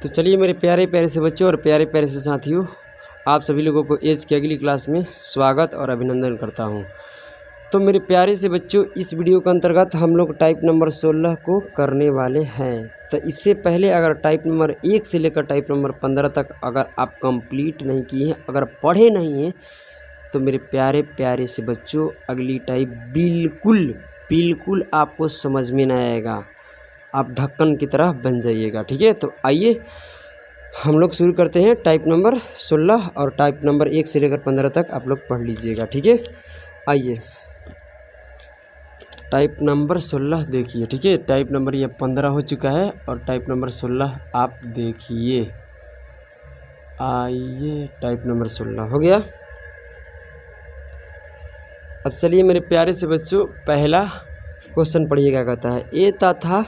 तो चलिए मेरे प्यारे प्यारे से बच्चों और प्यारे प्यारे से साथियों, आप सभी लोगों को एज की अगली क्लास में स्वागत और अभिनंदन करता हूं। तो मेरे प्यारे से बच्चों, इस वीडियो के अंतर्गत हम लोग टाइप नंबर 16 को करने वाले हैं। तो इससे पहले अगर टाइप नंबर 1 से लेकर टाइप नंबर 15 तक अगर आप कंप्लीट नहीं किए हैं, अगर पढ़े नहीं हैं, तो मेरे प्यारे प्यारे से बच्चों अगली टाइप बिल्कुल आपको समझ में नहीं आएगा। आप ढक्कन की तरह बन जाइएगा। ठीक है, तो आइए हम लोग शुरू करते हैं। टाइप नंबर 16 और टाइप नंबर 1 से लेकर 15 तक आप लोग पढ़ लीजिएगा। ठीक है, आइए टाइप नंबर 16 देखिए। ठीक है, टाइप नंबर ये 15 हो चुका है और टाइप नंबर 16 आप देखिए। आइए टाइप नंबर 16 हो गया। अब चलिए मेरे प्यारे से बच्चों, पहला क्वेश्चन पढ़िएगा। कहता है ए तथा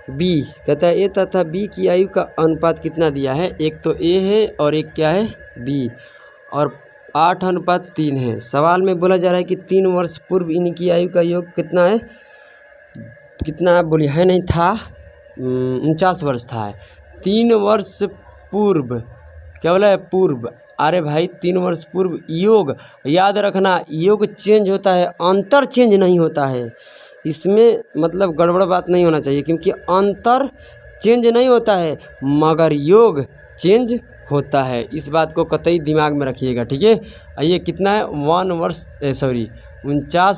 बी, कहता है ए तथा बी की आयु का अनुपात कितना दिया है। एक तो ए है और एक क्या है, बी, और 8:3 है। सवाल में बोला जा रहा है कि 3 वर्ष पूर्व इनकी आयु का योग कितना है, कितना बोलिए है, नहीं था 49 वर्ष था। 3 वर्ष पूर्व, क्या बोला है, पूर्व। अरे भाई 3 वर्ष पूर्व योग, याद रखना योग चेंज होता है, अंतर चेंज नहीं होता है। इसमें मतलब गड़बड़ बात नहीं होना चाहिए, क्योंकि अंतर चेंज नहीं होता है मगर योग चेंज होता है। इस बात को कतई दिमाग में रखिएगा। ठीक है, आइए कितना है, 49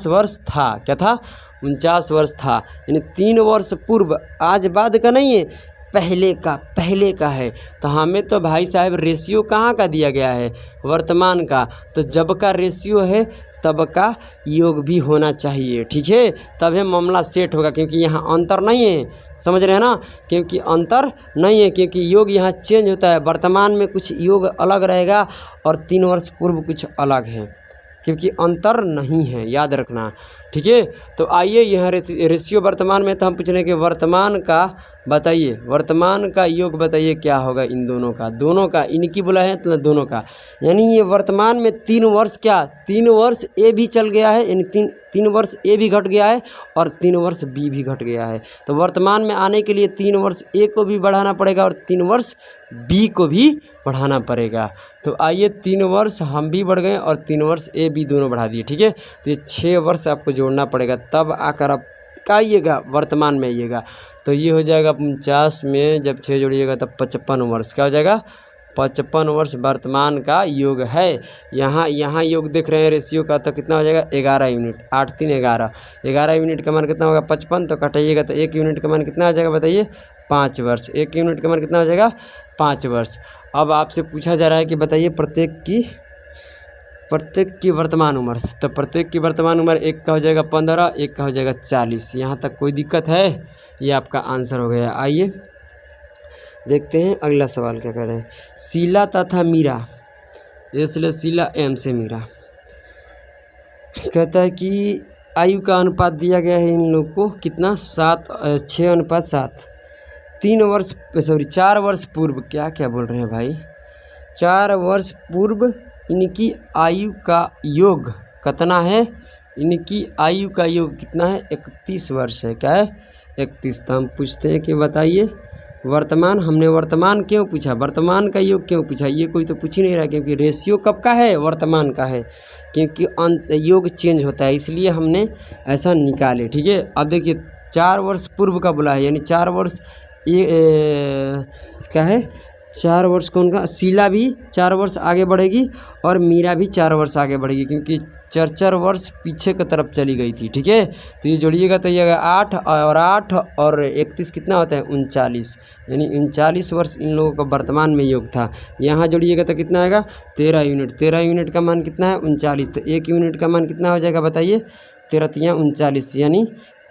वर्ष था। क्या था, 49 वर्ष था। यानी 3 वर्ष पूर्व, आज बाद का नहीं है, पहले का है। तो हमें तो भाई साहब रेशियो कहाँ का दिया गया है, वर्तमान का। तो जब का रेशियो है तब का योग भी होना चाहिए। ठीक है, तब है मामला सेट होगा, क्योंकि यहाँ अंतर नहीं है। समझ रहे हैं ना, क्योंकि अंतर नहीं है, क्योंकि योग यहाँ चेंज होता है। वर्तमान में कुछ योग अलग रहेगा और 3 वर्ष पूर्व कुछ अलग है, क्योंकि अंतर नहीं है, याद रखना। ठीक है, तो आइए यहाँ रेशियो वर्तमान में, तो हम पूछ रहे हैं कि वर्तमान का बताइए, वर्तमान का योग बताइए क्या होगा इन दोनों का, इनकी बोला है तो दोनों का। यानी ये वर्तमान में 3 वर्ष, क्या 3 वर्ष ए भी चल गया है, यानी 3 वर्ष ए भी घट गया है और 3 वर्ष बी भी घट गया है। तो वर्तमान में आने के लिए 3 वर्ष ए को भी बढ़ाना पड़ेगा और 3 वर्ष बी को भी बढ़ाना पड़ेगा। तो आइए 3 वर्ष हम भी बढ़ गए और 3 वर्ष ए बी दोनों बढ़ा दिए। ठीक है, तो ये 6 वर्ष आपको जोड़ना पड़ेगा, तब आकर आप क्या आइएगा, वर्तमान में आइएगा। तो ये हो जाएगा 49 में जब 6 जोड़िएगा तब 55 वर्ष, क्या हो जाएगा, 55 वर्ष वर्तमान का योग है। यहाँ योग देख रहे हैं रेशियो का, तो कितना हो जाएगा, 11 यूनिट। 8 3 11 यूनिट का मान कितना होगा, 55। तो कटाइएगा तो 1 यूनिट का मान कितना हो जाएगा, बताइए 5 वर्ष। 1 यूनिट का मान कितना हो जाएगा, 5 वर्ष। अब आपसे पूछा जा रहा है कि बताइए प्रत्येक की वर्तमान उम्र। तो प्रत्येक की वर्तमान उम्र, एक का हो जाएगा 15, एक का हो जाएगा 40। यहाँ तक कोई दिक्कत है, ये आपका आंसर हो गया। आइए देखते हैं अगला सवाल क्या कर रहे हैं। शीला तथा मीरा, इसलिए शीला एम से मीरा, कहता है कि आयु का अनुपात दिया गया है इन लोग को कितना, 6:7। 4 वर्ष पूर्व, क्या बोल रहे हैं भाई, 4 वर्ष पूर्व इनकी आयु का योग कितना है, इनकी आयु का योग कितना है, 31 वर्ष है। क्या है, 31। तो हम पूछते हैं कि बताइए वर्तमान, हमने वर्तमान क्यों पूछा, वर्तमान का योग क्यों पूछा, ये कोई तो पूछ ही नहीं रहा, क्योंकि रेशियो कब का है, वर्तमान का है, क्योंकि योग चेंज होता है, इसलिए हमने ऐसा निकाले। ठीक है, अब देखिए 4 वर्ष पूर्व का बोला है, यानी 4 वर्ष क्या है, 4 वर्ष कौन का, शीला भी 4 वर्ष आगे बढ़ेगी और मीरा भी 4 वर्ष आगे बढ़ेगी, क्योंकि 4 वर्ष पीछे की तरफ चली गई थी। ठीक है, तो ये जोड़िएगा तो ये 8 और 31 कितना होता है, 39। यानी 39 वर्ष इन लोगों का वर्तमान में योग था। यहाँ जोड़िएगा तो कितना आएगा, 13 यूनिट। 13 यूनिट का मान कितना है, 39। तो 1 यूनिट का मान कितना हो जाएगा, बताइए 13 39, यानी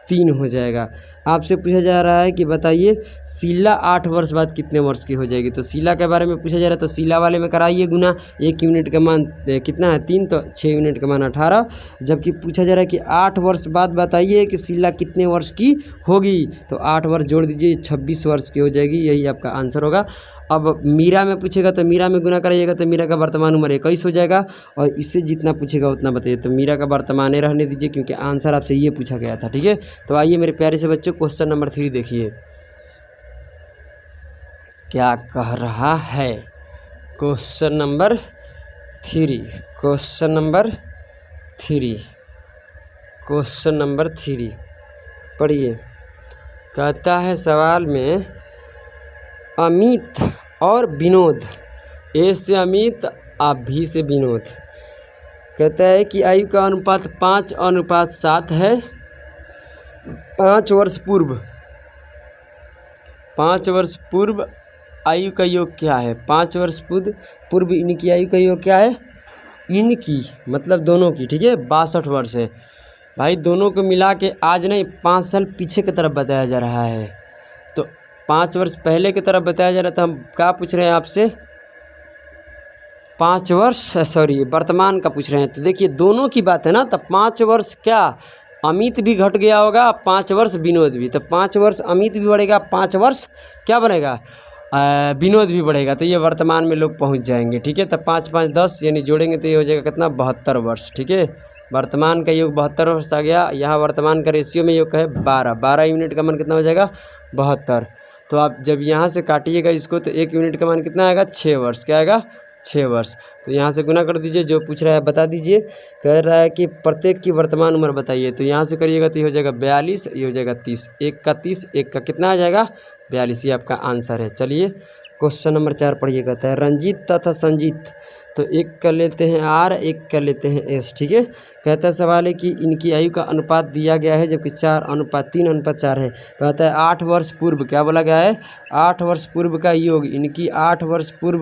3 हो जाएगा। आपसे पूछा जा रहा है कि बताइए शीला 8 वर्ष बाद कितने वर्ष की हो जाएगी। तो शीला के बारे में पूछा जा रहा है, तो शीला वाले में कराइए गुना। 1 यूनिट का मान कितना है, 3, तो 6 यूनिट का मान 18। जबकि पूछा जा रहा है कि 8 वर्ष बाद बताइए कि शीला कितने वर्ष की होगी। तो 8 वर्ष जोड़ दीजिए, 26 वर्ष की हो जाएगी, यही आपका आंसर होगा। अब मीरा में पूछेगा तो मीरा में गुना कराइएगा तो मीरा का वर्तमान उम्र 21 हो जाएगा, और इससे जितना पूछेगा उतना बताइए। तो मीरा का वर्तमान रहने दीजिए, क्योंकि आंसर आपसे ये पूछा गया था। ठीक है, तो आइए मेरे प्यारे से बच्चों क्वेश्चन नंबर 3 देखिए। क्या कह रहा है। Question number 3, question number 3, question number 3 पढ़िए। कहता है सवाल में अमित और विनोद, ए से अमित और भी से विनोद। कहता है कि आयु का अनुपात 5:7 है। 5 वर्ष पूर्व, 5 वर्ष पूर्व आयु का योग क्या है। 5 वर्ष पूर्व इनकी आयु का योग क्या है। इनकी मतलब दोनों की, ठीक है, 62 वर्ष है भाई। दोनों को मिला के आज नहीं 5 साल पीछे की तरफ बताया जा रहा है। तो 5 वर्ष पहले की तरफ बताया जा रहा था। हम क्या पूछ रहे हैं आपसे, 5 वर्ष सॉरी वर्तमान का पूछ रहे हैं। तो देखिए दोनों की बात है ना। तो 5 वर्ष क्या अमित भी घट गया होगा, 5 वर्ष विनोद भी। तो 5 वर्ष अमित भी बढ़ेगा, 5 वर्ष क्या बनेगा विनोद भी बढ़ेगा। तो ये वर्तमान में लोग पहुंच जाएंगे, ठीक है। तो 5 5 10 यानी जोड़ेंगे तो ये हो जाएगा कितना 72 वर्ष, ठीक है। वर्तमान का योग 72 वर्ष आ गया। यहाँ वर्तमान का रेशियो में योग है 12 यूनिट का मान कितना हो जाएगा 72। तो आप जब यहाँ से काटिएगा इसको तो 1 यूनिट का मान कितना आएगा 6 वर्ष। क्या आएगा 6 वर्ष। तो यहाँ से गुना कर दीजिए। जो पूछ रहा है बता दीजिए। कह रहा है कि प्रत्येक की वर्तमान उम्र बताइए। तो यहाँ से करिएगा तो ये हो जाएगा 42, ये हो जाएगा 30। 1 का 30, 1 का कितना आ जाएगा 42। ये आपका आंसर है। चलिए क्वेश्चन नंबर 4 पढ़िए। कहता है रंजीत तथा संजीत, तो एक कर लेते हैं आर, एक कर लेते हैं एस, ठीक है। कहता है सवाल है कि इनकी आयु का अनुपात दिया गया है जबकि 4:3:4 है। कहता है 8 वर्ष पूर्व, क्या बोला गया है 8 वर्ष पूर्व का योग। इनकी 8 वर्ष पूर्व